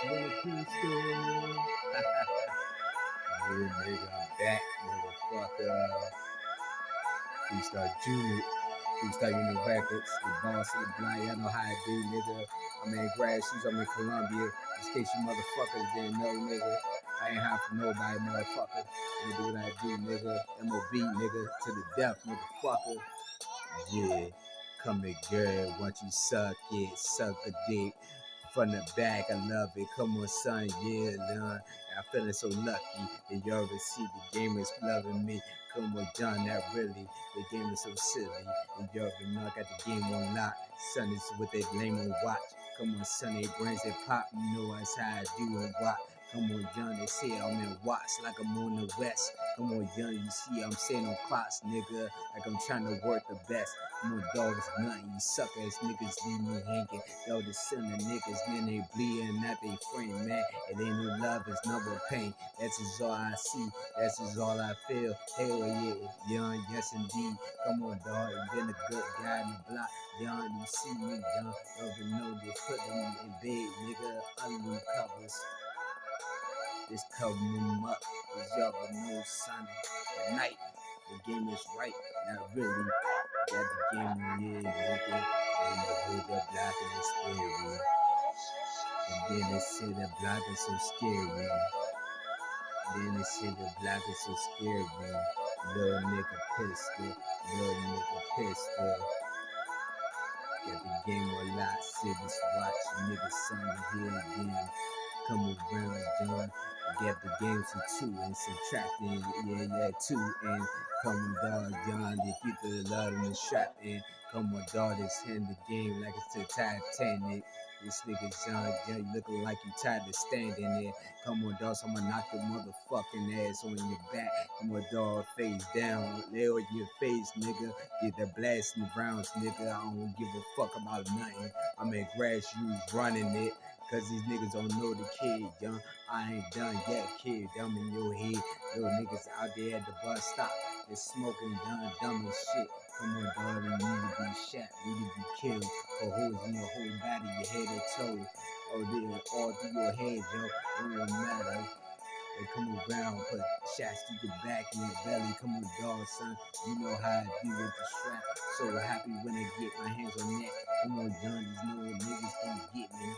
LIL Pistol. Yeah, nigga, I'm back, motherfucker. Freestyle Junior, Freestyle Unit Records, the boss of the block. Y'all know how I do, nigga. I'm in grad shoes, I'm in Columbia. Just in case you motherfuckers didn't know, nigga. I ain't hide from nobody, motherfucker. I'm gonna do what I do, nigga. MOB, nigga, to the death, motherfucker. Yeah, come here, girl. Once you suck it, suck a dick. From the back, I love it. Come on, son, yeah, Lord. I'm feeling so lucky that you already see the game is loving me. Come on, John, not really. The game is so silly. And you already know I got the game on lock. Son is with that lame on watch. Come on, son, they brains that pop. You know that's how I do and what. Come on, John, they say I'm in Watts like I'm on the West. Come on, John, you see I'm saying on clocks, nigga, like I'm trying to work the best. Come on, dog, it's nothing. You suck ass niggas leave me hanging. Yo, the son of niggas, then they bleeding at they friend, man. It ain't no love, it's nothing pain. That's just all I see, that's just all I feel. Hell yeah, young, yes indeed. Come on, dog, you been a good guy in the block. Young, you see me, young. Never know this, put them in bed, nigga, under the covers. This cover them up, cause y'all would know, son. At night, the game is right, not really. Got the game, yeah, nigga. And the hood, that block is scary. And then they say that block is so scary. Then they say the block is so scary. Little nigga pistol, little nigga pistol. Got the game a lot, cities watch, niggas son here again. Come around, John. Get the game to two and subtracting, yeah, two and come on, dog, John. They keep the love in the strap and come on, dog. It's in the game like it's the Titanic. This nigga John, you looking like you tired of standing there. Come on, dog, I'ma knock your motherfucking ass on your back. Come on, dog, face down, lay on your face, nigga. Get the blasting rounds, nigga. I don't give a fuck about nothing. I'm at grassroots running it. Cause these niggas don't know the kid, young. I ain't done yet, kid. Dumb in your head. Little niggas out there at the bus stop. They're smoking, done, dumb as shit. Come on, dog. You need to be shot. You need to be killed. For holes in your whole body, your head and toe. Oh, they're all through your head, yo. It don't matter. They come around, put shots to your back and your belly. Come on, dog, son. You know how I do with the strap. So happy when I get my hands on that. Come on, John. These no niggas can get me.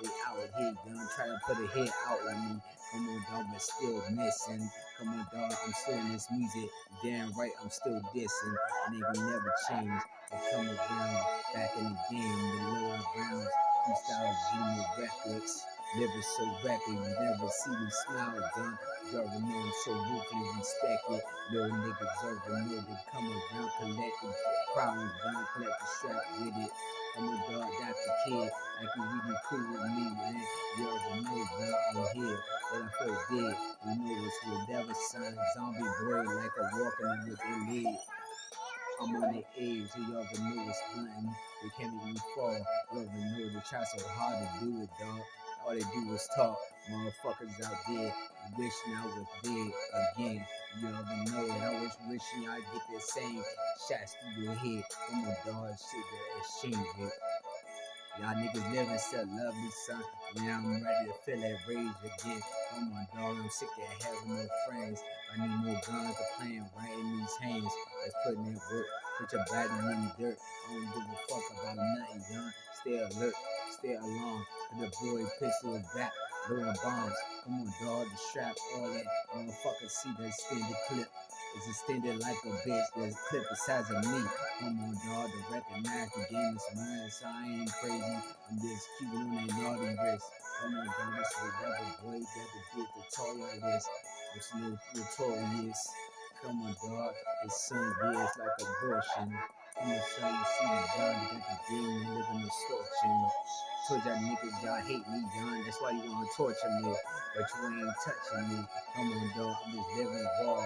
They out here, young, try to put a hit out on me. Come on, dog, but still missing. Come on, dog, I'm still in this music. Damn right, I'm still dissing. And they will never change. They come around, back in the game, the lower rounds. Freestyle Junior Records. Never so rapid, you never see me smile, done. You already know I'm so ruthless, respect it. Little niggas over know they come around, collect the problems, done, collect the strap with it. I'm a dog, that's the kid. Like you really cool with me, man. You already know, bro, I'm here. But I feel dead. You know it's with devil sign. Zombie boy like a walking with their leg. I'm on the edge, so you already know it's hunting. They can't make me fall. You already know they try so hard to do it, dog. All they do is talk. Motherfuckers out there wishing I was dead again. You already know it. I was wishing I get the same shots to your head. Come on, dog, shit to exchange it. Y'all niggas living so lovely, son. Now I'm ready to feel that rage again. Come on, dog, I'm sick of having no friends. I need more guns to playing right in these hands. Let's put in work. Put your body in the dirt. I don't give a fuck about nothing, young. Stay alert, stay along. The boy pistol is back, blowing bombs. Come on, dog, the strap, all that. Motherfucker, see that extended clip. It's extended like a bitch. There's a clip the size of me. Come on, dog, to recognize the game is mine. So I ain't crazy. I'm just keeping on that naughty wrist. Come on, dog, this whatever boy got to get the toy on this. It's notorious. Come on, dog. It's son, yeah, it's like abortion. Come on, son, you see me, dog. You got the game and living distortion. Told y'all niggas, y'all hate me, John. That's why you wanna torture me. But you ain't touching me. Come on, dog. I'm just living raw.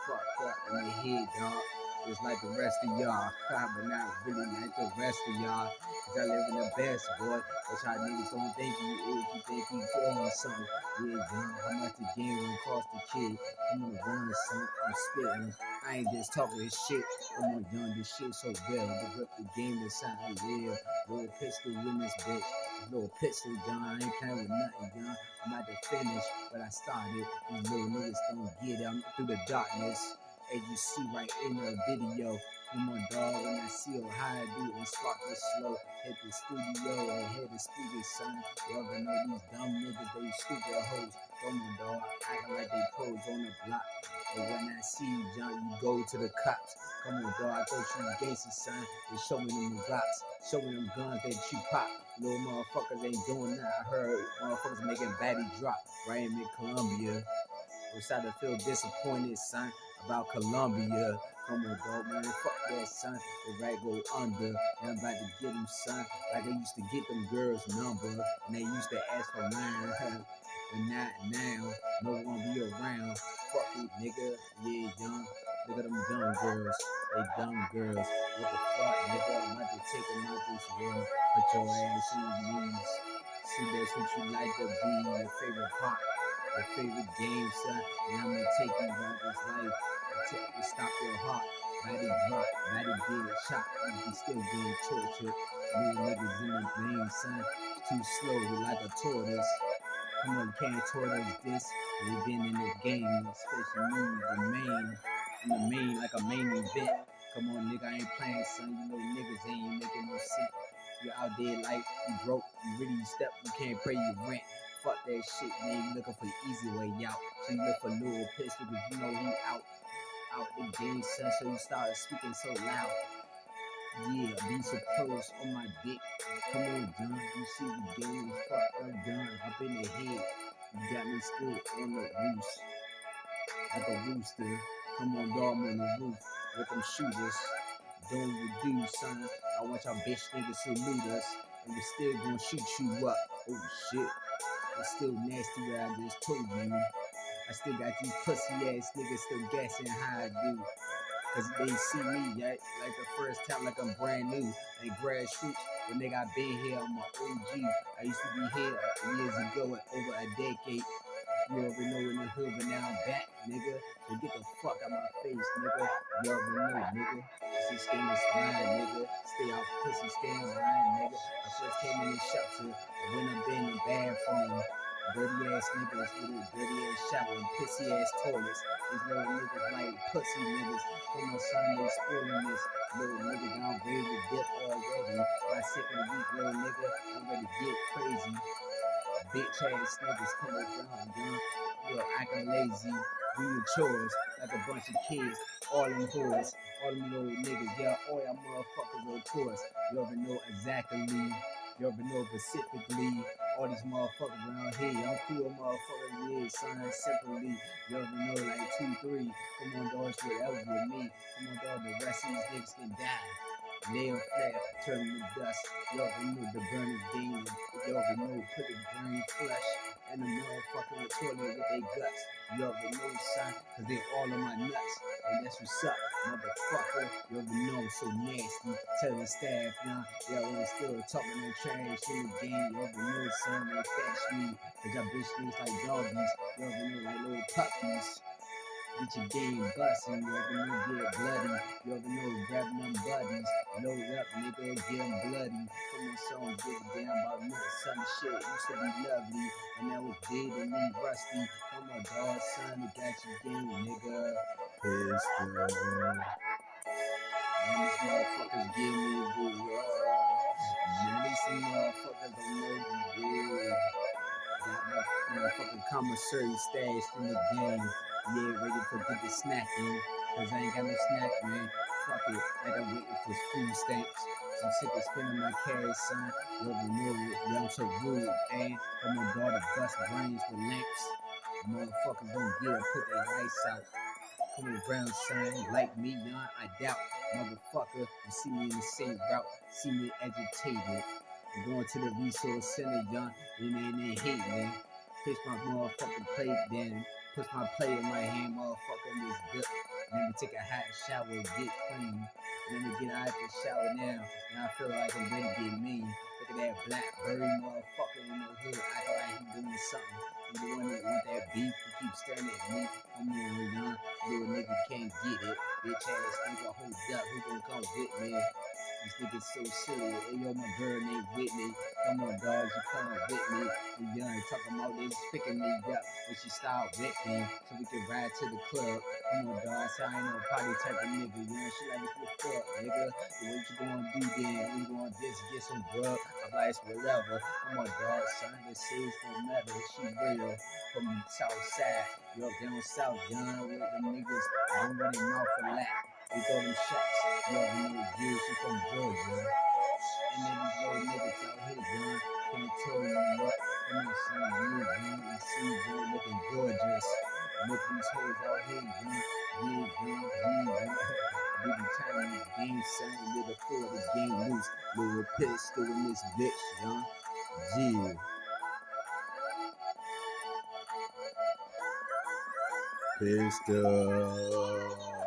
Fucked up in the head, dog. just like the rest of y'all, but not really like the rest of y'all. Cause I live in the best, boy. But y'all niggas don't think you is, you think you doing something. Yeah, young, how much the game gonna cost the kid? Come on around, son, I'm spitting. I ain't just talking this shit. Come on, young, this shit so real. To rip the game inside I live. Little pistol in this bitch. Little pistol, John. I ain't playing with nothing, John. I'm about to finish what I started. These little niggas don't get it. I'm through the darkness. As you see right in the video. Come on, dog, when I see how I do and spark this slow. Hit the studio and hit the speakers, son. Y'all gonna know these dumb niggas, they stupid hoes. Come on, dog, acting like they pros on the block. But when I see you, John, you go to the cops. Come on, dog, I thought you was gangster, son. They show me them rocks, show me them guns that you pop. Little motherfuckers ain't doing that. I heard motherfuckers making baddie drop right in Columbia. I'm starting to feel disappointed, son, about Columbia. Come on, dog, man, fuck that, son. The rag go under, and I'm about to get him, son. Like I used to get them girls' number, and they used to ask for mine. But not now, no one be around. Fuck it, nigga, yeah, young. Look at them dumb girls, they dumb girls. What the fuck, nigga? I'm about to take them out this room. Put your ass in your knees. See, that's what you like to be, your favorite part. Your favorite game, son, and I'm gonna take you out this life until you stop your heart. Body drop, body get shot, you can still get tortured. Little niggas in the game, son, too slow, we like a tortoise. Come on, you can't tortoise this. We've been in the game, especially me, the main. In the main, like a main event. Come on, nigga, I ain't playing, son. You know niggas ain't making no sense. You out there like you broke, you really step, you can't pay your rent. Fuck that shit, man. You looking for the easy way out. So you look for Lil Pistol, because you know he out the game, son. So you start speaking so loud. Yeah, be so close on my dick. Come on, John. You see the game is fucked up, John. Up in the head. You got me still on the roost. Like a rooster. Come on, dog, I'm on the roof with them shooters. Doing what do, son. I want y'all bitch niggas salute us. And we still gonna shoot you up. Oh shit. It's still nasty what I just told you. I still got these pussy ass niggas still guessing how I do. Cause they see me, yeah, like the first time, like I'm brand new. Like grassroots, when they got been here, I'm an OG. I used to be here years ago, over a decade. You already know in the hood, but now I'm back, nigga. So get the fuck out my face, nigga. You already know, nigga. This is stainless line, nigga. Stay out pussy, stay in line, nigga. I first came in the shelter, when I've been in the bathroom. Dirty ass niggas with a dirty ass shower and pissy ass toilets. These little niggas like pussy niggas. From my son, they spoiling this. Little nigga down ready to dip already. My second week, little nigga, I'm ready to get crazy. Bitch ass niggas come around, young. Yo, acting lazy. Do your chores like a bunch of kids. All them whores, all them little niggas. Yeah, all y'all motherfuckers, of course. You already know exactly. You already know specifically. All these motherfuckers around here. I'm cool motherfuckers, yeah, son. Simply. You already know like 2, 3. Come on, dog, it's whatever with me. Come on, dog, the rest of these niggas can die. Nail flat, turn to dust. You already know the burning game. You already know put the brain flesh in the motherfucking toilet with their guts. You already know, son, cause they all on my nuts. And that's what's up, motherfucker. You already know I'm so nasty. Tell the staff, y'all wanna still talking that trash in the game. You already know, son, they fash me. Cause y'all bitch niggas like doggies. You already know, like little puppies. Get your game bustin', you already know get bloody. You already know grabbing them buddies. Load up, nigga, get them bloody. Come on, son, give a damn about nothing. Some shit used to be lovely, and now it's dead and me rusty. Come on, dog, son, it got your game, nigga. Pistol. Man, these motherfuckers give me boo. Man, these motherfuckers don't know you good. Got my motherfucking commissary stashed in the game. Yeah, ready for get the snacking. Cause I ain't got no snack, man. Fuck it, like I'm waiting for food stamps. So I'm sick of spending my cash, son. You already know it. Yeah, I'm so rude, man. I'm gonna guard the bust brains with lamps. Motherfuckers don't get it, put their lights out. Come around, son, like me, I doubt. Motherfucker, you see me in the same route, see me agitated. I'm going to the resource center, and they hate me. Pitch my motherfucking plate, then push my plate in my hand, motherfucker, in this dip. Let me take a hot shower, get clean. Let me get out the shower now, and I feel like I'm ready to get mean. Look at that blackberry motherfucker in the hood, acting like he doing something. He the one that want that beef, he keeps staring at me. I'm on young, little nigga can't get it. Bitch ass nigga, hold up, who gon' come with me? This nigga's so silly. Hey, yo, my girl named Whitney. Come on, dogs, you come with me. We young, talking about this, picking me up when she start whipping, so we can ride to the club. Come on, dogs, I ain't no party type of nigga. You know, she like, what the fuck, nigga? What you gonna do then? We gonna just get some grub. I'm like, it's whatever. Come on, dog, son, the sage don't matter. She real from the south side. Yo, down south, young, with them niggas, don't run their mouth for lack. They throw them shots. Yo, you know, yeah, she from Georgia. And then these little niggas out here, young, can't tell you what. Come on, son, yeah, young, you see, young, looking gorgeous. Look these hoes out here, young, yeah. Big time in the game, son, little for the game loose. Little pistol in this bitch, young, yeah. Pistol.